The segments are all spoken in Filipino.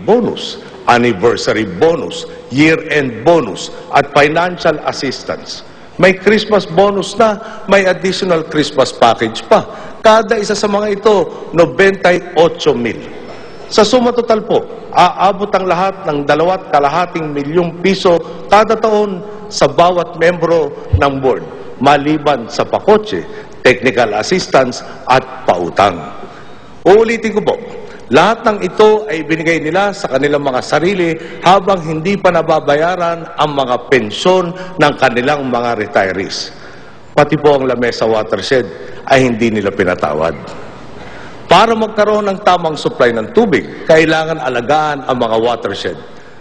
bonus, anniversary bonus, year-end bonus, at financial assistance. May Christmas bonus na, may additional Christmas package pa. Kada isa sa mga ito, 98 mil. Sa suma total po, aabot ang lahat ng 2.5 milyong piso kada taon sa bawat membro ng board, maliban sa pakotse, technical assistance at pautang. Uulitin ko po, lahat ng ito ay binigay nila sa kanilang mga sarili habang hindi pa nababayaran ang mga pensyon ng kanilang mga retirees. Pati po ang Lamesa Watershed ay hindi nila pinatawad. Para magkaroon ng tamang supply ng tubig, kailangan alagaan ang mga watershed.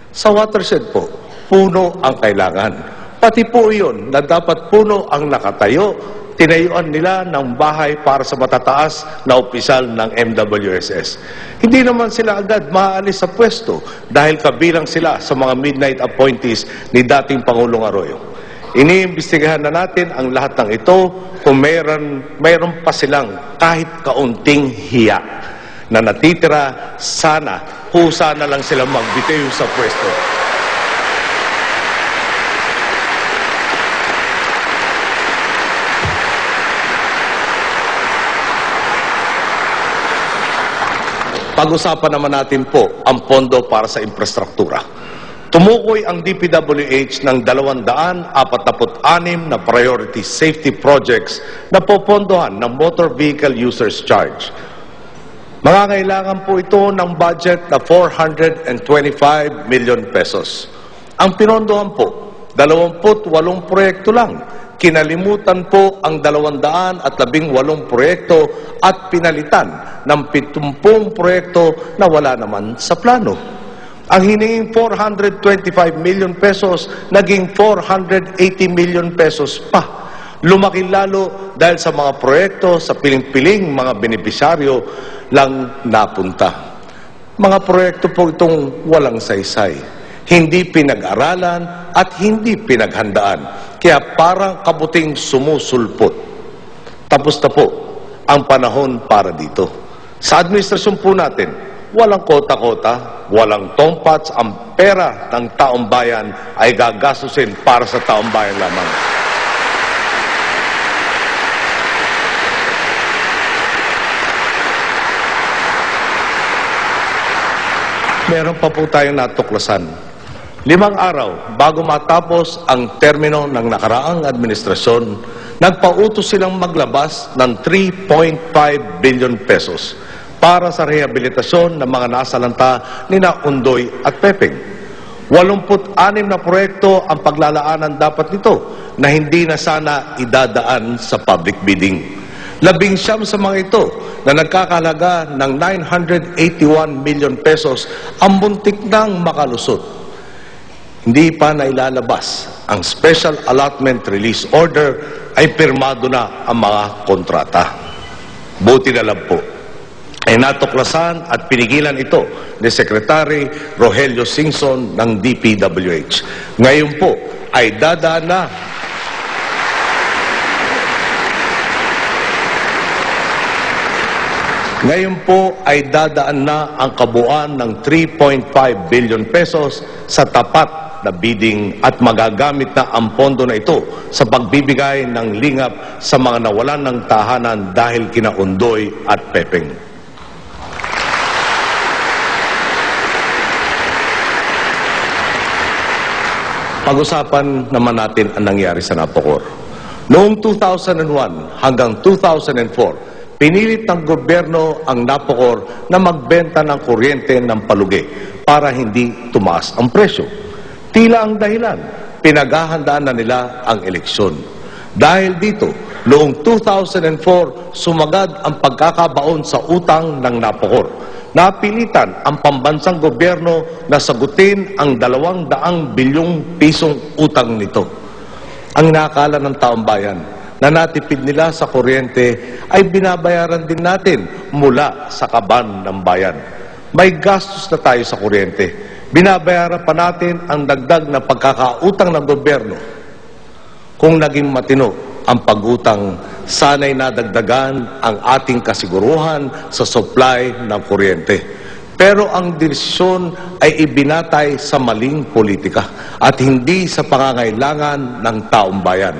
Sa watershed po, puno ang kailangan. Pati po iyon na dapat puno ang nakatayo, tinayuan nila ng bahay para sa matataas na opisyal ng MWSS. Hindi naman sila agad maaalis sa pwesto dahil kabilang sila sa mga midnight appointees ni dating Pangulong Arroyo. Iniimbestigahan na natin ang lahat ng ito kung mayroon pa silang kahit kaunting hiya na natitira. Sana na lang sila magbitiw sa pwesto. Pag-usapan naman natin po ang pondo para sa infrastruktura. Tumukoy ang DPWH ng 246 na priority safety projects na popondohan ng Motor Vehicle Users Charge. Mangangailangan po ito ng budget na 425 million pesos. Ang pinondohan po, 28 proyekto lang. Kinalimutan po ang 218 proyekto at pinalitan ng 70 proyekto na wala naman sa plano. Ang hininging 425 million pesos, naging 480 million pesos pa. Lumaki lalo dahil sa mga proyekto sa piling-piling mga benepisyaryo lang napunta. Mga proyekto po itong walang saysay, hindi pinag-aralan at hindi pinaghandaan, kaya parang kabuting sumusulpot. Tapos na po ang panahon para dito. Sa administrasyon po natin, walang kota-kota, walang tompats, ang pera ng taong bayan ay gagastusin para sa taong bayan lamang. Meron pa po tayong natuklasan. 5 araw bago matapos ang termino ng nakaraang administrasyon, nagpautos silang maglabas ng 3.5 billion pesos para sa rehabilitasyon ng mga nasalanta ni Undoy at Pepeng. 86 na proyekto ang paglalaanan dapat nito na hindi na sana idadaan sa public bidding. 19 sa mga ito na nagkakahalaga ng 981 million pesos ang muntik nang makalusot. Hindi pa nailalabas ang Special Allotment Release Order ay pirmado na ang mga kontrata. Buti na lang po ay natuklasan at pinigilan ito ni Secretary Rogelio Singson ng DPWH. Ngayon po ay dadaan na ang kabuuan ng 3.5 billion pesos sa tapat na bidding at magagamit na ang pondo na ito sa pagbibigay ng lingap sa mga nawalan ng tahanan dahil kina Undoy at Pepeng. Pag-usapan naman natin ang nangyari sa Napocor. Noong 2001 hanggang 2004, pinilit ng gobyerno ang Napocor na magbenta ng kuryente ng palugi para hindi tumaas ang presyo. Tila ang dahilan, pinaghahandaan na nila ang eleksyon. Dahil dito, noong 2004, sumagad ang pagkakabaon sa utang ng Napocor. Napilitan ang pambansang gobyerno na sagutin ang 200 bilyong pisong utang nito. Ang nakala ng taong bayan na natipid nila sa kuryente ay binabayaran din natin mula sa kaban ng bayan. May gastos na tayo sa kuryente. Binabayaran pa natin ang dagdag na pagkakautang ng gobyerno. Kung naging matino ang pag-utang, sana'y nadagdagan ang ating kasiguruhan sa supply ng kuryente. Pero ang desisyon ay ibinatay sa maling politika at hindi sa pangangailangan ng taong bayan.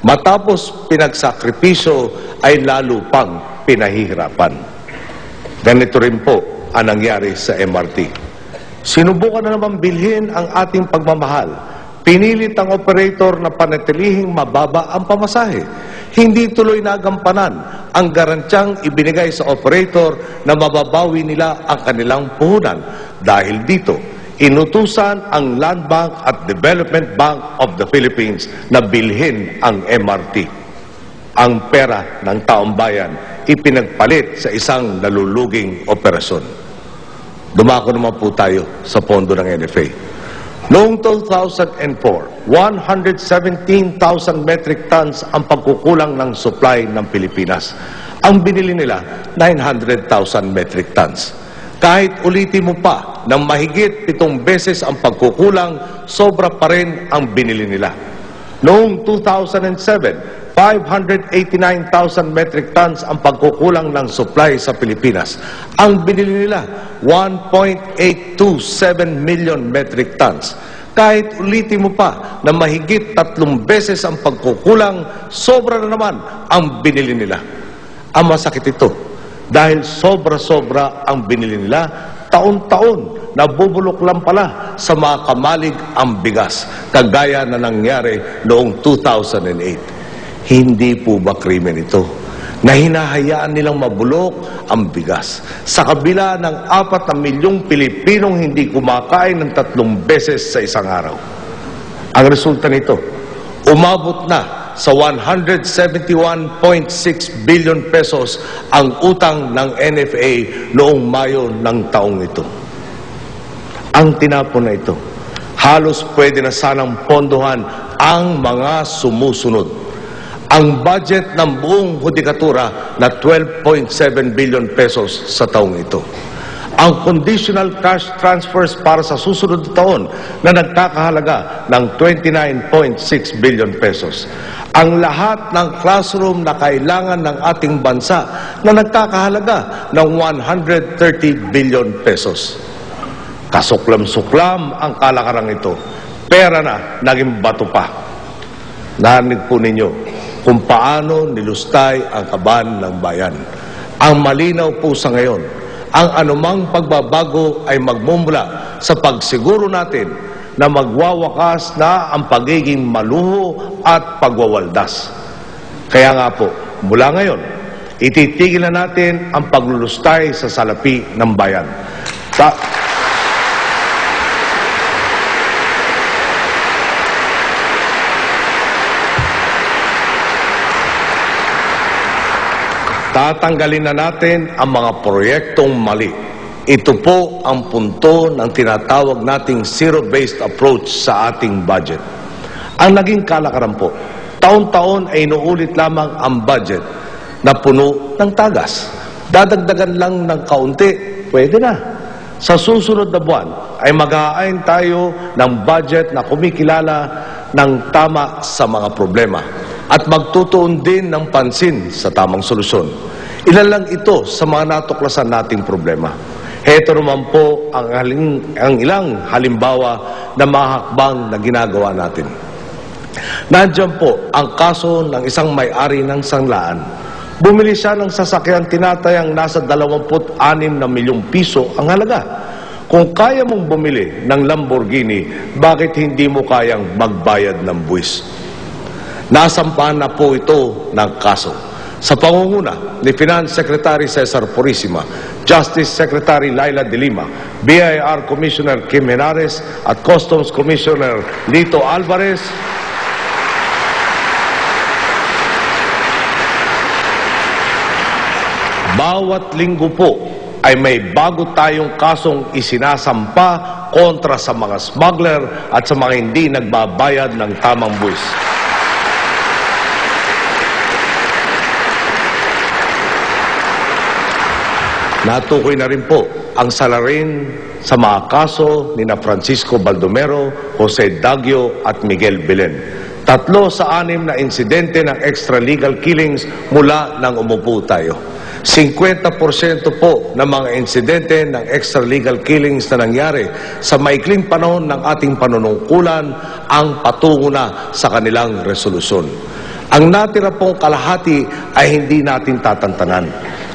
Matapos pinagsakripisyo ay lalo pang pinahihirapan. Ganito rin po ang nangyari sa MRT. Sinubukan na naman bilhin ang ating pagmamahal. Pinilit ang operator na panatilihing mababa ang pamasahe. Hindi tuloy nagampanan ang garantyang ibinigay sa operator na mababawi nila ang kanilang puhunan. Dahil dito, inutusan ang Land Bank at Development Bank of the Philippines na bilhin ang MRT. Ang pera ng taong bayan ipinagpalit sa isang naluluging operasyon. Dumako naman po tayo sa pondo ng NFA. Noong 2004, 117,000 metric tons ang pagkukulang ng supply ng Pilipinas. Ang binili nila, 900,000 metric tons. Kahit ulitin mo pa ng mahigit 7 beses ang pagkukulang, sobra pa rin ang binili nila. Noong 2007, 589,000 metric tons ang pagkukulang ng supply sa Pilipinas. Ang binili nila, 1.827 million metric tons. Kahit ulitin mo pa na mahigit 3 beses ang pagkukulang, sobra na naman ang binili nila. Ang masakit ito, dahil sobra-sobra ang binili nila, taon-taon nabubulok lang pala sa mga kamalig ang bigas, kagaya na nangyari noong 2008. Hindi po ba krimen ito na hinahayaan nilang mabulok ang bigas sa kabila ng 4 na milyong Pilipinong hindi kumakain ng 3 beses sa isang araw? Ang resulta nito, umabot na sa 171.6 billion pesos ang utang ng NFA noong Mayo ng taong ito. Ang tinapon na ito, halos pwede na sanang pondohan ang mga sumusunod. Ang budget ng buong hudikatura na 12.7 billion pesos sa taong ito. Ang conditional cash transfers para sa susunod na taon na nagkakahalaga ng 29.6 billion pesos. Ang lahat ng classroom na kailangan ng ating bansa na nagkakahalaga ng 130 billion pesos. Kasuklam-suklam ang kalakarang ito. Pera na, naging bato pa. Narinig po ninyo kung paano nilustay ang kaban ng bayan. Ang malinaw po sa ngayon, ang anumang pagbabago ay magmumula sa pagsiguro natin na magwawakas na ang pagiging maluho at pagwawaldas. Kaya nga po, mula ngayon, ititigil na natin ang paglulustay sa salapi ng bayan. Tatanggalin na natin ang mga proyektong mali. Ito po ang punto ng tinatawag nating zero-based approach sa ating budget. Ang naging kalakaran po, taon-taon ay inuulit lamang ang budget na puno ng tagas. Dadagdagan lang ng kaunti, pwede na. Sa susunod na buwan ay mag-aayon tayo ng budget na kumikilala ng tama sa mga problema at magtutuon din ng pansin sa tamang solusyon. Ilan lang ito sa mga natuklasan nating problema. Heto naman po ang ilang halimbawa na mga hakbang na ginagawa natin. Nandiyan po ang kaso ng isang may-ari ng sanglaan. Bumili siya ng sasakyan tinatayang nasa 26 na milyong piso ang halaga. Kung kaya mong bumili ng Lamborghini, bakit hindi mo kayang magbayad ng buwis? Nasampahan na po ito ng kaso sa pangunguna ni Finance Secretary Cesar Purisima, Justice Secretary Laila de Lima, BIR Commissioner Kim Henares at Customs Commissioner Lito Alvarez. Bawat linggo po ay may bago tayong kasong isinasampa kontra sa mga smuggler at sa mga hindi nagbabayad ng tamang buwis. Natukoy na rin po ang salarin sa mga kaso ni na Francisco Baldomero, Jose Daguio at Miguel Belen. 3 sa 6 na insidente ng extralegal killings mula nang umupo tayo. 50% po ng mga insidente ng extralegal killings na nangyari sa maikling panahon ng ating panunungkulan ang patungo na sa kanilang resolusyon. Ang natira pong kalahati ay hindi natin tatantanan.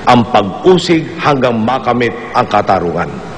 Ang pag-usig hanggang makamit ang katarungan.